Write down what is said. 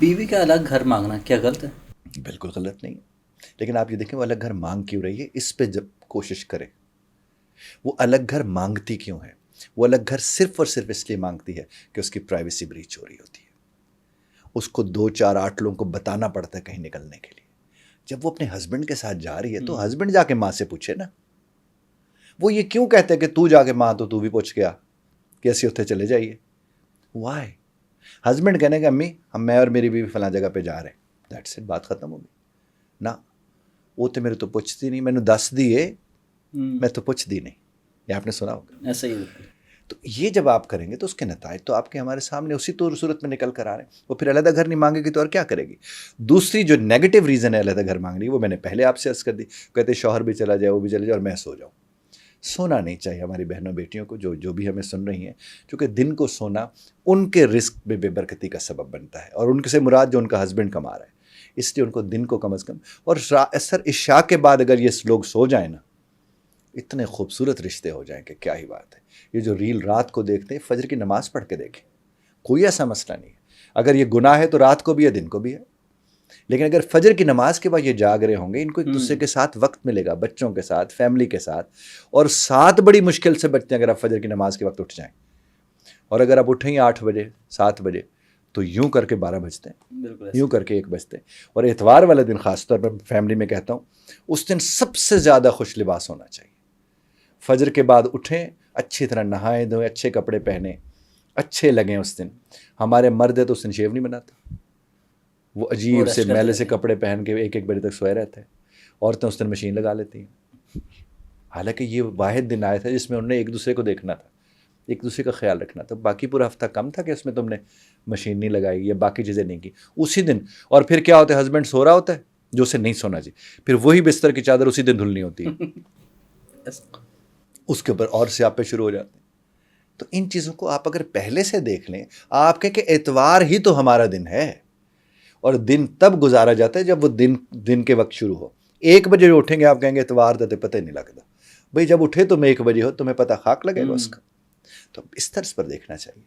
بیوی کا الگ گھر مانگنا کیا غلط ہے؟ بالکل غلط نہیں ہے، لیکن آپ یہ دیکھیں وہ الگ گھر مانگ کیوں رہی ہے، اس پہ جب کوشش کریں وہ الگ گھر مانگتی کیوں ہے۔ وہ الگ گھر صرف اور صرف اس لیے مانگتی ہے کہ اس کی پرائیویسی بریچ ہو رہی ہوتی ہے، اس کو 2 4 8 لوگوں کو بتانا پڑتا ہے کہیں نکلنے کے لیے۔ جب وہ اپنے ہسبینڈ کے ساتھ جا رہی ہے تو ہسبینڈ جا کے ماں سے پوچھے نا، وہ یہ کیوں کہتے ہیں کہ تو جا کے ماں تو بھی پوچھ گیا کہ ایسے اتنے چلے جائیے، وائی؟ ہسبینڈ کہنے کہ امی میں اور میری بیوی فلاں جگہ پہ جا رہے ہیں، دیٹس اٹ، بات ختم ہوگی نا۔ وہ تو میرے تو پوچھتی نہیں، میں نے دس دیے میں تو پوچھ دی نہیں، یہ آپ نے سنا ہوگا۔ ایسا ہی ہوتا ہے۔ تو یہ جب آپ کریں گے تو اس کے نتائج تو آپ کے ہمارے سامنے اسی طور صورت میں نکل کر آ رہے ہیں۔ وہ پھر علیحدہ گھر نہیں مانگے گی تو اور کیا کرے گی؟ دوسری جو نیگیٹو ریزن ہے علیحدہ گھر مانگنے کی، وہ میں نے پہلے آپ سے عرض کر دی، کہتے شوہر بھی چلا جائے وہ بھی چلا جائے اور میں سو جاؤں۔ سونا نہیں چاہیے ہماری بہنوں بیٹیوں کو جو بھی ہمیں سن رہی ہیں، کیونکہ دن کو سونا ان کے رزق میں بے برکتی کا سبب بنتا ہے، اور ان سے مراد جو ان کا ہسبینڈ کما رہا ہے، اس لیے ان کو دن کو کم از کم، اور اثر عشاء کے بعد اگر یہ لوگ سو جائیں نا، اتنے خوبصورت رشتے ہو جائیں کہ کیا ہی بات ہے۔ یہ جو ریل رات کو دیکھتے ہیں، فجر کی نماز پڑھ کے دیکھیں، کوئی ایسا مسئلہ نہیں ہے۔ اگر یہ گناہ ہے تو رات کو بھی ہے دن کو بھی ہے، لیکن اگر فجر کی نماز کے بعد یہ جاگ رہے ہوں گے، ان کو ایک دوسرے کے ساتھ وقت ملے گا، بچوں کے ساتھ، فیملی کے ساتھ، اور 7 بڑی مشکل سے بچتے ہیں اگر آپ فجر کی نماز کے وقت اٹھ جائیں، اور اگر آپ اٹھیں 8 بجے 7 بجے تو یوں کر کے 12 بجتے ہیں، یوں کر کے 1 بجتے ہیں۔ اور اتوار والے دن خاص طور پر فیملی میں کہتا ہوں، اس دن سب سے زیادہ خوش لباس ہونا چاہیے۔ فجر کے بعد اٹھیں، اچھی طرح نہائیں دھوئیں، اچھے کپڑے پہنیں، اچھے لگیں اس دن۔ ہمارے مرد ہے تو اس دن شیو نہیں بناتا، وہ عجیب سے میلے سے کپڑے پہن کے 1 بجے تک سوئے رہتے ہیں۔ عورتیں اس دن مشین لگا لیتی ہیں، حالانکہ یہ واحد دن آیا تھا جس میں انہوں نے ایک دوسرے کو دیکھنا تھا، ایک دوسرے کا خیال رکھنا تھا۔ باقی پورا ہفتہ کم تھا کہ اس میں تم نے مشین نہیں لگائی یا باقی چیزیں نہیں کی اسی دن۔ اور پھر کیا ہوتا ہے، ہسبینڈ سو رہا ہوتا ہے جو اسے نہیں سونا چاہیے، پھر وہی بستر کی چادر اسی دن دھلنی ہوتی ہے، اس کے اوپر اور سیاپے شروع ہو جاتے ہیں۔ تو ان چیزوں کو آپ اگر پہلے سے دیکھ لیں، آپ کہیں کہ اتوار ہی تو ہمارا دن ہے، اور دن تب گزارا جاتا ہے جب وہ دن کے وقت شروع ہو۔ 1 بجے اٹھیں گے آپ کہیں گے اتوار تو پتہ ہی نہیں لگتا، بھئی جب اٹھے تم 1 بجے ہو تمہیں پتہ خاک لگے گا اس کا۔ تو اس طرز پر دیکھنا چاہیے۔